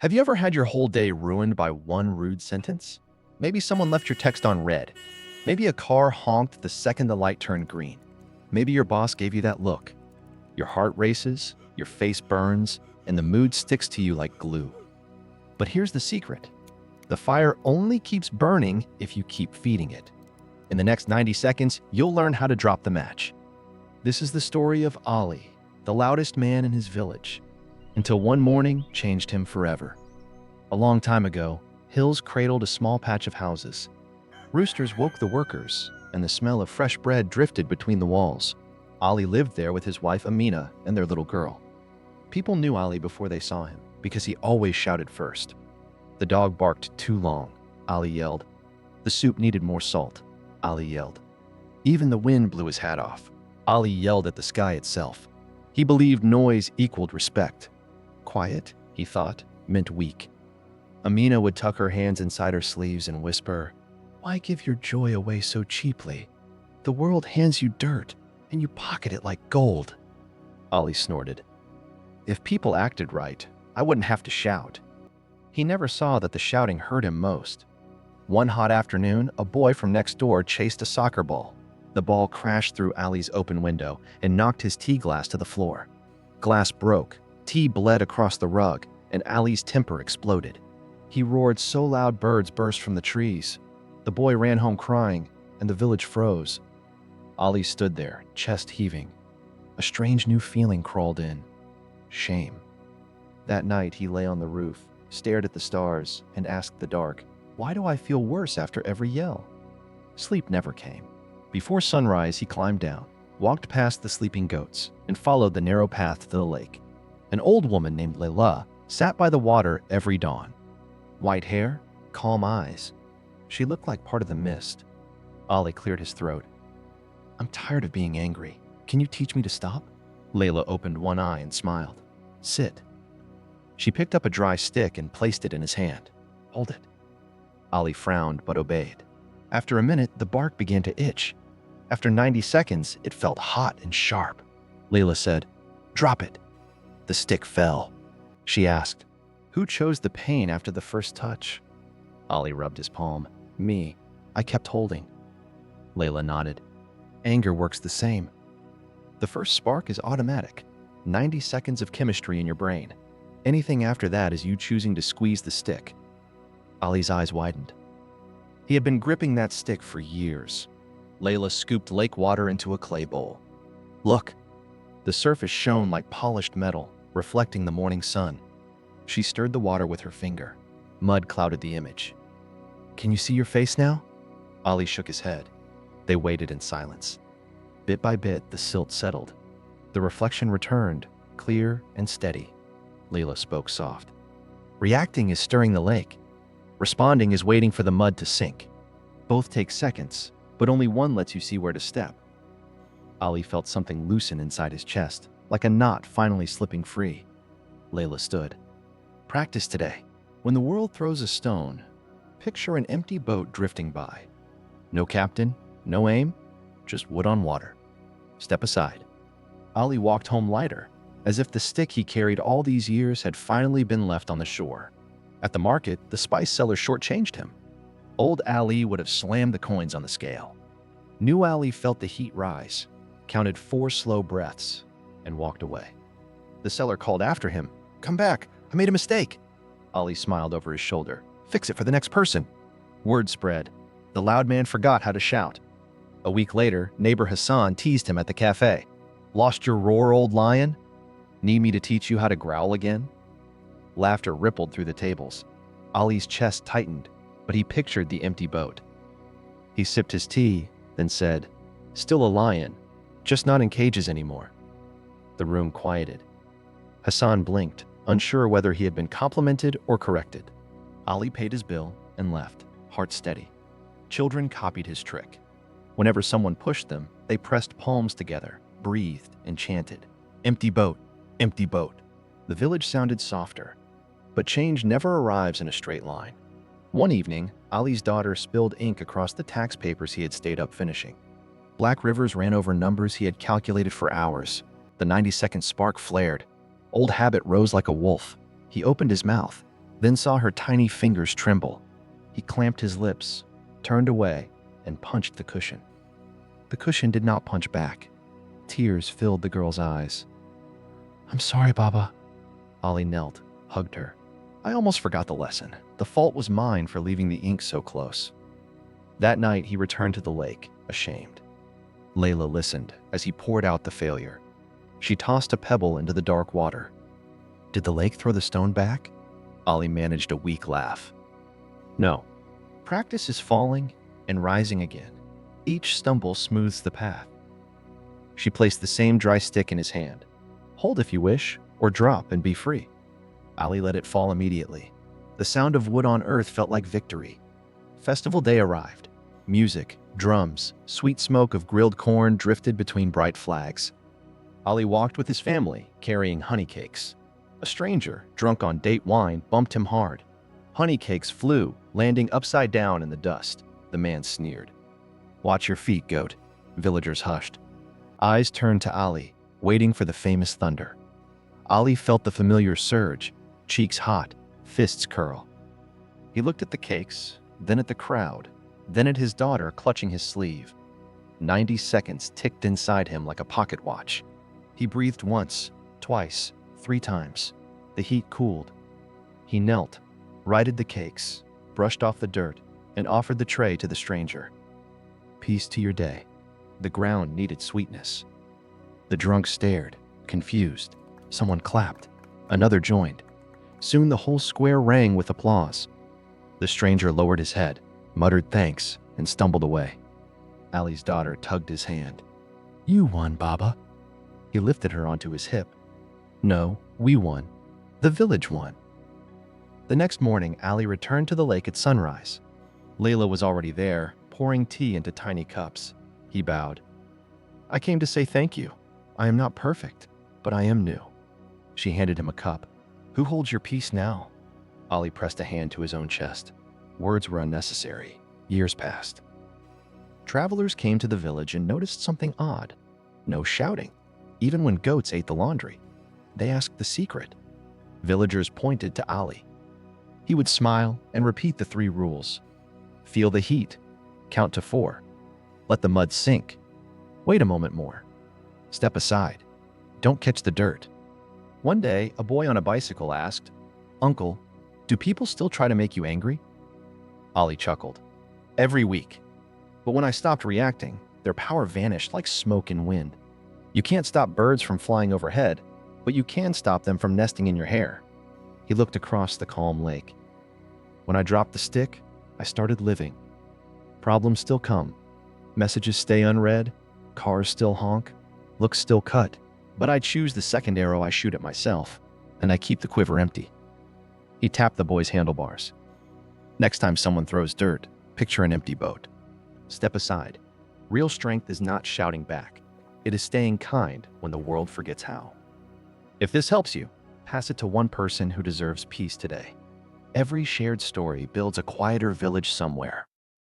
Have you ever had your whole day ruined by one rude sentence? Maybe someone left your text on red. Maybe a car honked the second the light turned green. Maybe your boss gave you that look. Your heart races, your face burns, and the mood sticks to you like glue. But here's the secret. The fire only keeps burning if you keep feeding it. In the next 90 seconds, you'll learn how to drop the match. This is the story of Ali, the loudest man in his village, until one morning changed him forever. A long time ago, hills cradled a small patch of houses. Roosters woke the workers, and the smell of fresh bread drifted between the walls. Ali lived there with his wife Amina and their little girl. People knew Ali before they saw him, because he always shouted first. The dog barked too long, Ali yelled. The soup needed more salt, Ali yelled. Even the wind blew his hat off. Ali yelled at the sky itself. He believed noise equaled respect. Quiet, he thought, meant weak. Amina would tuck her hands inside her sleeves and whisper, "Why give your joy away so cheaply? The world hands you dirt, and you pocket it like gold." Ali snorted. If people acted right, I wouldn't have to shout. He never saw that the shouting hurt him most. One hot afternoon, a boy from next door chased a soccer ball. The ball crashed through Ali's open window and knocked his tea glass to the floor. Glass broke, tea bled across the rug, and Ali's temper exploded. He roared so loud birds burst from the trees. The boy ran home crying, and the village froze. Ali stood there, chest heaving. A strange new feeling crawled in. Shame. That night he lay on the roof, stared at the stars, and asked the dark, "Why do I feel worse after every yell?" Sleep never came. Before sunrise, he climbed down, walked past the sleeping goats, and followed the narrow path to the lake. An old woman named Layla sat by the water every dawn. White hair, calm eyes. She looked like part of the mist. Ali cleared his throat. "I'm tired of being angry. Can you teach me to stop?" Layla opened one eye and smiled. "Sit." She picked up a dry stick and placed it in his hand. "Hold it." Ali frowned but obeyed. After a minute, the bark began to itch. After 90 seconds, it felt hot and sharp. Layla said, "Drop it." The stick fell. She asked, "Who chose the pain after the first touch?" Ali rubbed his palm. "Me. I kept holding." Layla nodded. "Anger works the same. The first spark is automatic. 90 seconds of chemistry in your brain. Anything after that is you choosing to squeeze the stick." Ali's eyes widened. He had been gripping that stick for years. Layla scooped lake water into a clay bowl. "Look." The surface shone like polished metal, reflecting the morning sun. She stirred the water with her finger. Mud clouded the image. "Can you see your face now?" Ali shook his head. They waited in silence. Bit by bit, the silt settled. The reflection returned, clear and steady. Layla spoke soft. "Reacting is stirring the lake. Responding is waiting for the mud to sink. Both take seconds, but only one lets you see where to step." Ali felt something loosen inside his chest, like a knot finally slipping free. Layla stood. "Practice today. When the world throws a stone, picture an empty boat drifting by. No captain, no aim, just wood on water. Step aside." Ali walked home lighter, as if the stick he carried all these years had finally been left on the shore. At the market, the spice seller shortchanged him. Old Ali would have slammed the coins on the scale. New Ali felt the heat rise, counted 4 slow breaths, and walked away. The seller called after him, "Come back, I made a mistake." Ali smiled over his shoulder. "Fix it for the next person." Word spread. The loud man forgot how to shout. A week later, neighbor Hassan teased him at the cafe. "Lost your roar, old lion? Need me to teach you how to growl again?" Laughter rippled through the tables. Ali's chest tightened, but he pictured the empty boat. He sipped his tea, then said, "Still a lion, just not in cages anymore." The room quieted. Hassan blinked, unsure whether he had been complimented or corrected. Ali paid his bill and left, heart steady. Children copied his trick. Whenever someone pushed them, they pressed palms together, breathed, and chanted, "Empty boat, empty boat." The village sounded softer, but change never arrives in a straight line. One evening, Ali's daughter spilled ink across the tax papers he had stayed up finishing. Black rivers ran over numbers he had calculated for hours. The 90-second spark flared. Old habit rose like a wolf. He opened his mouth. then saw her tiny fingers tremble. He clamped his lips, turned away, and punched the cushion. The cushion did not punch back. Tears filled the girl's eyes. "I'm sorry, Baba." Ali knelt, hugged her. "I almost forgot the lesson. The fault was mine for leaving the ink so close." That night, he returned to the lake, ashamed. Layla listened as he poured out the failure. She tossed a pebble into the dark water. Did the lake throw the stone back? Ali managed a weak laugh. No. Practice is falling and rising again. Each stumble smooths the path. She placed the same dry stick in his hand. Hold if you wish, or drop and be free. Ali let it fall immediately. The sound of wood on earth felt like victory. Festival day arrived. Music, drums, sweet smoke of grilled corn drifted between bright flags. Ali walked with his family, carrying honey cakes. A stranger, drunk on date wine, bumped him hard. Honey cakes flew, landing upside down in the dust. The man sneered. "Watch your feet, goat." Villagers hushed. Eyes turned to Ali, waiting for the famous thunder. Ali felt the familiar surge, cheeks hot, fists curl. He looked at the cakes, then at the crowd, then at his daughter clutching his sleeve. 90 seconds ticked inside him like a pocket watch. He breathed once, twice, 3 times. The heat cooled. He knelt, righted the cakes, brushed off the dirt, and offered the tray to the stranger. "Peace to your day." The ground needed sweetness. The drunk stared, confused. Someone clapped. Another joined. Soon the whole square rang with applause. The stranger lowered his head, muttered thanks, and stumbled away. Ali's daughter tugged his hand. "You won, Baba." He lifted her onto his hip. "No, we won. The village won." The next morning, Ali returned to the lake at sunrise. Layla was already there, pouring tea into tiny cups. He bowed. "I came to say thank you. I am not perfect, but I am new." She handed him a cup. "Who holds your peace now?" Ali pressed a hand to his own chest. Words were unnecessary. Years passed. Travelers came to the village and noticed something odd. No shouting, even when goats ate the laundry. They asked the secret. Villagers pointed to Ali. He would smile and repeat the 3 rules. Feel the heat. Count to 4. Let the mud sink. Wait a moment more. Step aside. Don't catch the dirt. One day, a boy on a bicycle asked, "Uncle, do people still try to make you angry?" Ali chuckled. "Every week. But when I stopped reacting, their power vanished like smoke and wind. You can't stop birds from flying overhead, but you can stop them from nesting in your hair." He looked across the calm lake. "When I dropped the stick, I started living. Problems still come. Messages stay unread. Cars still honk. Looks still cut. But I choose the second arrow I shoot at myself, and I keep the quiver empty." He tapped the boy's handlebars. "Next time someone throws dirt, picture an empty boat. Step aside. Real strength is not shouting back. It is staying kind when the world forgets how." If this helps you, pass it to one person who deserves peace today. Every shared story builds a quieter village somewhere.